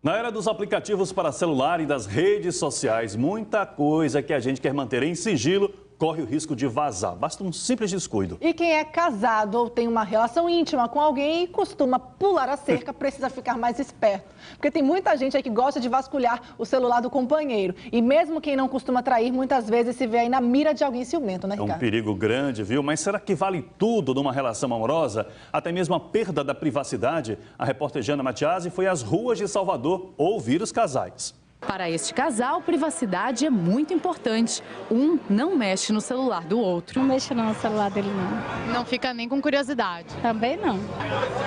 Na era dos aplicativos para celular e das redes sociais, muita coisa que a gente quer manter em sigilo corre o risco de vazar. Basta um simples descuido. E quem é casado ou tem uma relação íntima com alguém e costuma pular a cerca, precisa ficar mais esperto. Porque tem muita gente aí que gosta de vasculhar o celular do companheiro. E mesmo quem não costuma trair, muitas vezes se vê aí na mira de alguém ciumento, né, Ricardo? É um perigo grande, viu? Mas será que vale tudo numa relação amorosa? Até mesmo a perda da privacidade? A repórter Jana Matiasi foi às ruas de Salvador ouvir os casais. Para este casal, privacidade é muito importante. Um não mexe no celular do outro. Não mexo no celular dele, não. Não fica nem com curiosidade. Também não.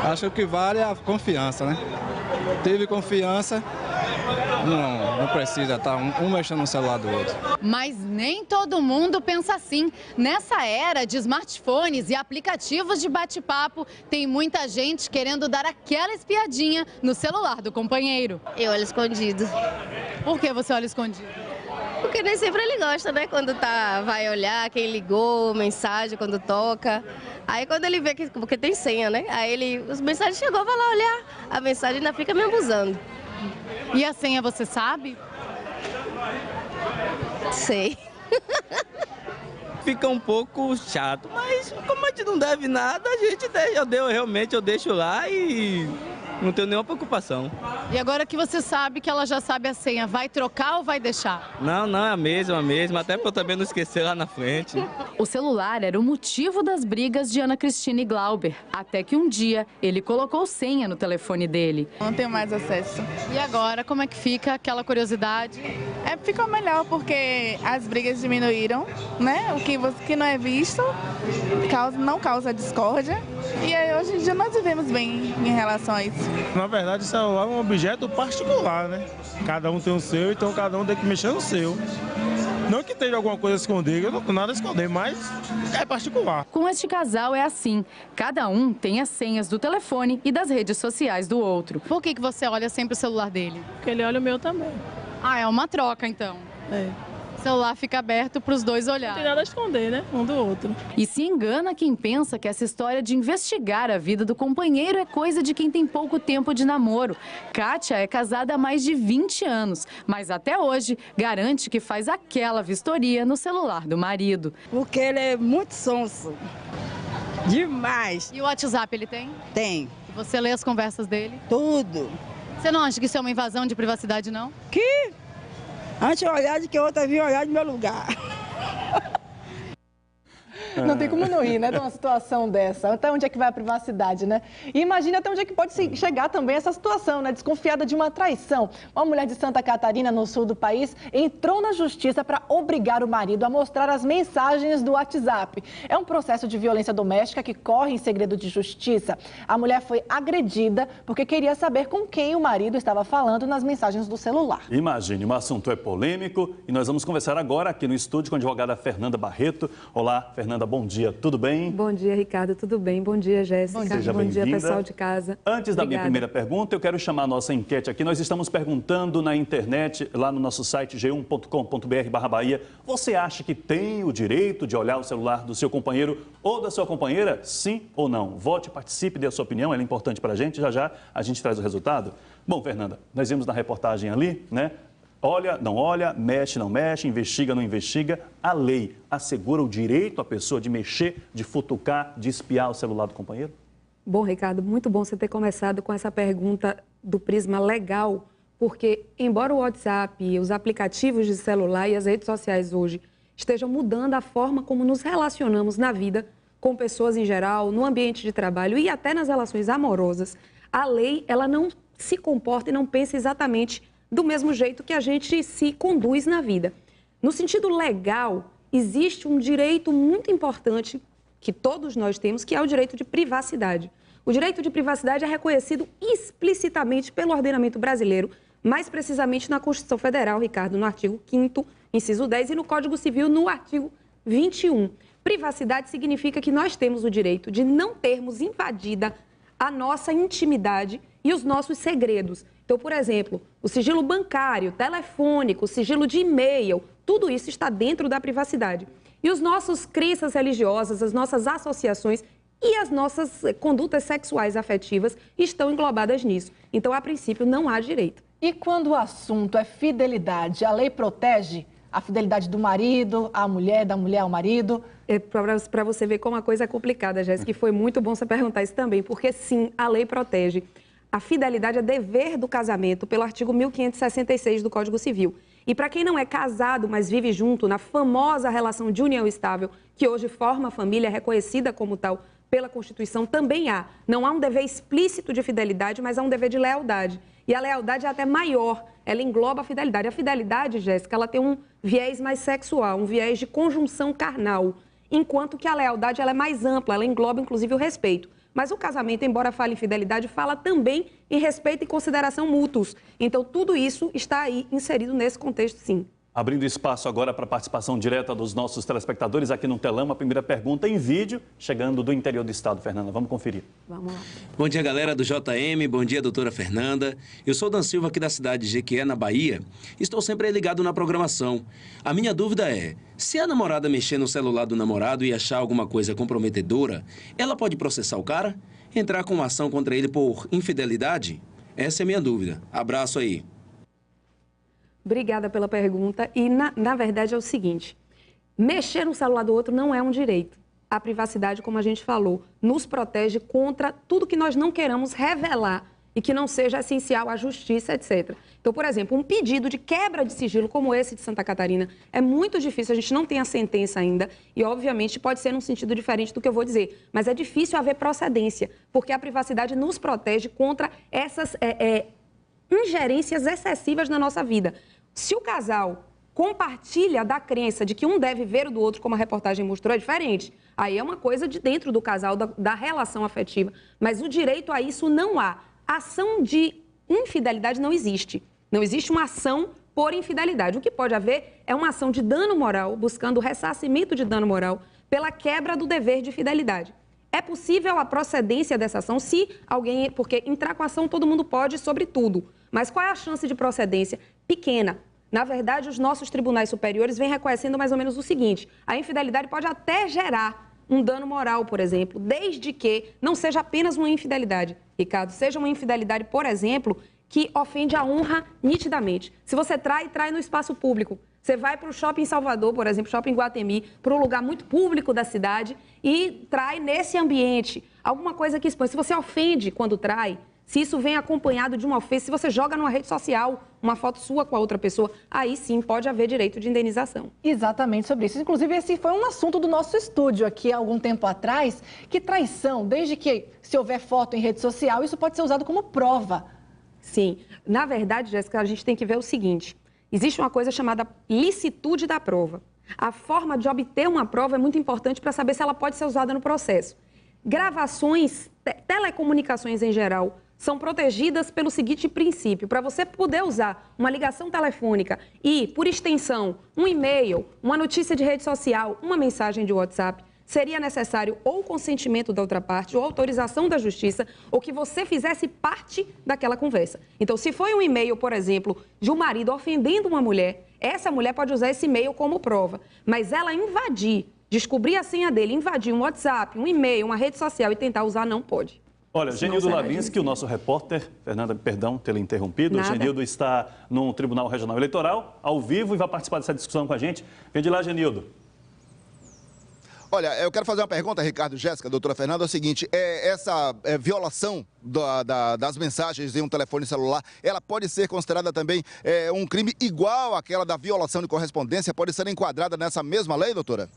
Acho que vale a confiança, né? Teve confiança, não precisa estar um mexendo no celular do outro. Mas nem todo mundo pensa assim. Nessa era de smartphones e aplicativos de bate-papo, tem muita gente querendo dar aquela espiadinha no celular do companheiro. Eu olho escondido. Por que você olha escondido? Porque nem sempre ele gosta, né? Quando vai olhar quem ligou, mensagem, quando toca. Aí quando ele vê que porque tem senha, né? Aí os mensagens chegou, vai lá olhar. A mensagem ainda fica me abusando. E a senha você sabe? Sei. Fica um pouco chato, mas como a gente não deve nada, a gente eu deixo lá e não tenho nenhuma preocupação. E agora que você sabe que ela já sabe a senha, vai trocar ou vai deixar? Não, é a mesma, até para eu também não esquecer lá na frente. O celular era o motivo das brigas de Ana Cristina e Glauber, até que um dia ele colocou senha no telefone dele. Não tenho mais acesso. E agora, como é que fica aquela curiosidade? Ficou melhor porque as brigas diminuíram, né? O que não é visto não causa discórdia. E aí, hoje em dia nós vivemos bem em relação a isso. Na verdade, o celular é um objeto particular, né? Cada um tem o seu, então cada um tem que mexer no seu. Não que tenha alguma coisa a esconder, eu não tenho nada a esconder, mas é particular. Com este casal é assim, cada um tem as senhas do telefone e das redes sociais do outro. Por que você olha sempre o celular dele? Porque ele olha o meu também. Ah, é uma troca então. É. O celular fica aberto para os dois Não olharem. tem nada a esconder, né? Um do outro. E se engana quem pensa que essa história de investigar a vida do companheiro é coisa de quem tem pouco tempo de namoro. Kátia é casada há mais de 20 anos, mas até hoje garante que faz aquela vistoria no celular do marido. Porque ele é muito sonso. Demais. E o WhatsApp ele tem? Tem. E você lê as conversas dele? Tudo. Você não acha que isso é uma invasão de privacidade, não? Que? Antes olhar de que outra vinha olhar no meu lugar. Não tem como não ir, né, de uma situação dessa. Até onde é que vai a privacidade, né? E imagina até onde é que pode chegar também essa situação, né? Desconfiada de uma traição. Uma mulher de Santa Catarina, no sul do país, entrou na justiça para obrigar o marido a mostrar as mensagens do WhatsApp. É um processo de violência doméstica que corre em segredo de justiça. A mulher foi agredida porque queria saber com quem o marido estava falando nas mensagens do celular. Imagine, o assunto é polêmico e nós vamos conversar agora aqui no estúdio com a advogada Fernanda Barreto. Olá, Fernanda. Bom dia, tudo bem? Bom dia, Ricardo, tudo bem? Bom dia, Jéssica. Seja Bom dia, bem-vinda. pessoal de casa. Antes da minha Obrigada. primeira pergunta, eu quero chamar a nossa enquete aqui. Nós estamos perguntando na internet, lá no nosso site g1.com.br/Bahia, você acha que tem o direito de olhar o celular do seu companheiro ou da sua companheira? Sim ou não? Vote, participe, dê a sua opinião, ela é importante para a gente. Já já a gente traz o resultado. Bom, Fernanda, nós vimos na reportagem ali, né? Olha, não olha, mexe, não mexe, investiga, não investiga. A lei assegura o direito à pessoa de mexer, de futucar, de espiar o celular do companheiro? Bom, Ricardo, muito bom você ter começado com essa pergunta do prisma legal, porque embora o WhatsApp, os aplicativos de celular e as redes sociais hoje estejam mudando a forma como nos relacionamos na vida com pessoas em geral, no ambiente de trabalho e até nas relações amorosas, a lei ela não se comporta e não pensa exatamente do mesmo jeito que a gente se conduz na vida. No sentido legal, existe um direito muito importante que todos nós temos, que é o direito de privacidade. O direito de privacidade é reconhecido explicitamente pelo ordenamento brasileiro, mais precisamente na Constituição Federal, Ricardo, no artigo 5º, inciso 10, e no Código Civil, no artigo 21. Privacidade significa que nós temos o direito de não termos invadida a nossa intimidade e os nossos segredos. Então, por exemplo, o sigilo bancário, telefônico, o sigilo de e-mail, tudo isso está dentro da privacidade. E os nossos crenças religiosas, as nossas associações e as nossas condutas sexuais afetivas estão englobadas nisso. Então, a princípio, não há direito. E quando o assunto é fidelidade, a lei protege a fidelidade do marido, à mulher, da mulher ao marido? Para você ver como a coisa é complicada, Jéssica, e foi muito bom você perguntar isso também, porque sim, a lei protege. A fidelidade é dever do casamento, pelo artigo 1566 do Código Civil. E para quem não é casado, mas vive junto, na famosa relação de união estável, que hoje forma a família, reconhecida como tal pela Constituição, também há. Não há um dever explícito de fidelidade, mas há um dever de lealdade. E a lealdade é até maior, ela engloba a fidelidade. A fidelidade, Jéssica, ela tem um viés mais sexual, um viés de conjunção carnal, enquanto que a lealdade ela é mais ampla, ela engloba inclusive o respeito. Mas o casamento, embora fale em fidelidade, fala também em respeito e consideração mútuos. Então, tudo isso está aí inserido nesse contexto, sim. Abrindo espaço agora para a participação direta dos nossos telespectadores aqui no Telão, a primeira pergunta em vídeo, chegando do interior do estado. Fernanda, vamos conferir. Vamos lá. Bom dia, galera do JM, bom dia, doutora Fernanda. Eu sou Dan Silva, aqui da cidade de Jequié, na Bahia. Estou sempre ligado na programação. A minha dúvida é, se a namorada mexer no celular do namorado e achar alguma coisa comprometedora, ela pode processar o cara? Entrar com uma ação contra ele por infidelidade? Essa é a minha dúvida. Abraço aí. Obrigada pela pergunta. E, na verdade, é o seguinte, mexer no celular do outro não é um direito. A privacidade, como a gente falou, nos protege contra tudo que nós não queramos revelar e que não seja essencial à justiça, etc. Então, por exemplo, um pedido de quebra de sigilo como esse de Santa Catarina é muito difícil, a gente não tem a sentença ainda e, obviamente, pode ser num sentido diferente do que eu vou dizer, mas é difícil haver procedência, porque a privacidade nos protege contra essas ingerências excessivas na nossa vida. Se o casal compartilha da crença de que um deve ver o do outro, como a reportagem mostrou, é diferente. Aí é uma coisa de dentro do casal, da relação afetiva. Mas o direito a isso não há. Ação de infidelidade não existe. Não existe uma ação por infidelidade. O que pode haver é uma ação de dano moral, buscando o ressarcimento de dano moral pela quebra do dever de fidelidade. É possível a procedência dessa ação se alguém... Porque entrar com a ação todo mundo pode sobre tudo. Mas qual é a chance de procedência? Pequena. Na verdade, os nossos tribunais superiores vêm reconhecendo mais ou menos o seguinte: a infidelidade pode até gerar um dano moral, por exemplo, desde que não seja apenas uma infidelidade, Ricardo, seja uma infidelidade, por exemplo, que ofende a honra nitidamente. Se você trai no espaço público, você vai para o shopping Salvador, por exemplo, shopping Guatemi, para um lugar muito público da cidade e trai nesse ambiente alguma coisa que expõe. Se você ofende quando trai, se isso vem acompanhado de uma ofensa, se você joga numa rede social uma foto sua com a outra pessoa, aí sim pode haver direito de indenização. Exatamente sobre isso. Inclusive, esse foi um assunto do nosso estúdio aqui há algum tempo atrás, que traição, desde que se houver foto em rede social, isso pode ser usado como prova. Sim. Na verdade, Jéssica, a gente tem que ver o seguinte: existe uma coisa chamada licitude da prova. A forma de obter uma prova é muito importante para saber se ela pode ser usada no processo. Gravações, telecomunicações em geral, são protegidas pelo seguinte princípio: para você poder usar uma ligação telefônica e, por extensão, um e-mail, uma notícia de rede social, uma mensagem de WhatsApp, seria necessário ou o consentimento da outra parte, ou autorização da justiça, ou que você fizesse parte daquela conversa. Então, se foi um e-mail, por exemplo, de um marido ofendendo uma mulher, essa mulher pode usar esse e-mail como prova, mas ela invadir, descobrir a senha dele, invadir um WhatsApp, um e-mail, uma rede social e tentar usar, não pode. Olha, Genildo Lavinsky, o nosso repórter, Fernanda, perdão ter interrompido, o Genildo está no Tribunal Regional Eleitoral, ao vivo, e vai participar dessa discussão com a gente. Vem de lá, Genildo. Olha, eu quero fazer uma pergunta, Ricardo, Jéssica, doutora Fernanda, é o seguinte: essa violação das mensagens em um telefone celular, ela pode ser considerada também um crime igual àquela da violação de correspondência? Pode ser enquadrada nessa mesma lei, doutora?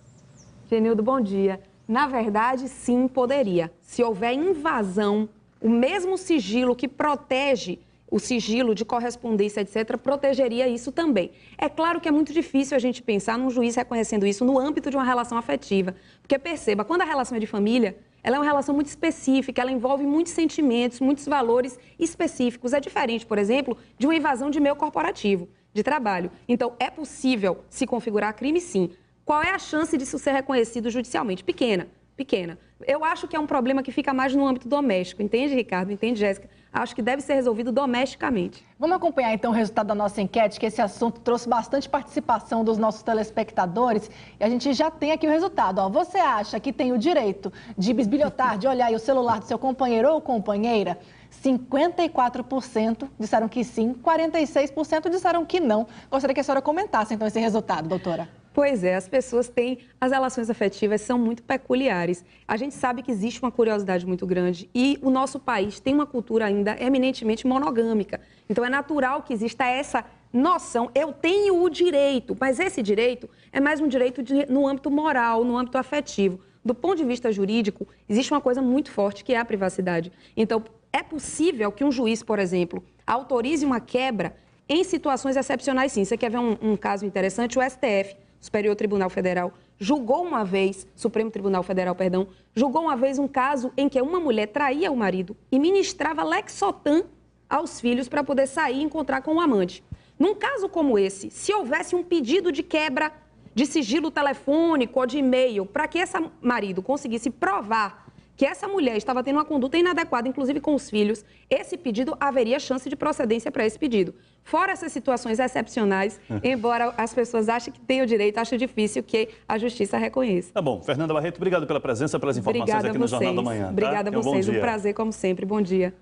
Genildo, bom dia. Na verdade, sim, poderia. Se houver invasão, o mesmo sigilo que protege o sigilo de correspondência, etc., protegeria isso também. É claro que é muito difícil a gente pensar num juiz reconhecendo isso no âmbito de uma relação afetiva. Porque perceba, quando a relação é de família, ela é uma relação muito específica, ela envolve muitos sentimentos, muitos valores específicos. É diferente, por exemplo, de uma invasão de meio corporativo, de trabalho. Então, é possível se configurar crime, sim. Qual é a chance disso ser reconhecido judicialmente? Pequena, pequena. Eu acho que é um problema que fica mais no âmbito doméstico, entende, Ricardo? Entende, Jéssica? Acho que deve ser resolvido domesticamente. Vamos acompanhar, então, o resultado da nossa enquete, que esse assunto trouxe bastante participação dos nossos telespectadores. E a gente já tem aqui o resultado. Ó, você acha que tem o direito de bisbilhotar, de olhar aí o celular do seu companheiro ou companheira? 54% disseram que sim, 46% disseram que não. Gostaria que a senhora comentasse, então, esse resultado, doutora. Pois é, as pessoas têm, as relações afetivas são muito peculiares. A gente sabe que existe uma curiosidade muito grande e o nosso país tem uma cultura ainda eminentemente monogâmica. Então é natural que exista essa noção, eu tenho o direito, mas esse direito é mais um direito no âmbito moral, no âmbito afetivo. Do ponto de vista jurídico, existe uma coisa muito forte que é a privacidade. Então, é possível que um juiz, por exemplo, autorize uma quebra em situações excepcionais, sim. Você quer ver um caso interessante? O STF, Superior Tribunal Federal, julgou uma vez, Supremo Tribunal Federal, perdão, julgou uma vez um caso em que uma mulher traía o marido e ministrava Lexotan aos filhos para poder sair e encontrar com o amante. Num caso como esse, se houvesse um pedido de quebra de sigilo telefônico ou de e-mail para que esse marido conseguisse provar que essa mulher estava tendo uma conduta inadequada, inclusive com os filhos, esse pedido haveria chance de procedência para esse pedido. Fora essas situações excepcionais, embora as pessoas achem que têm o direito, acho difícil que a justiça reconheça. Tá bom. Fernanda Barreto, obrigado pela presença, pelas informações aqui no Jornal da Manhã. Obrigada a vocês, um prazer como sempre. Bom dia.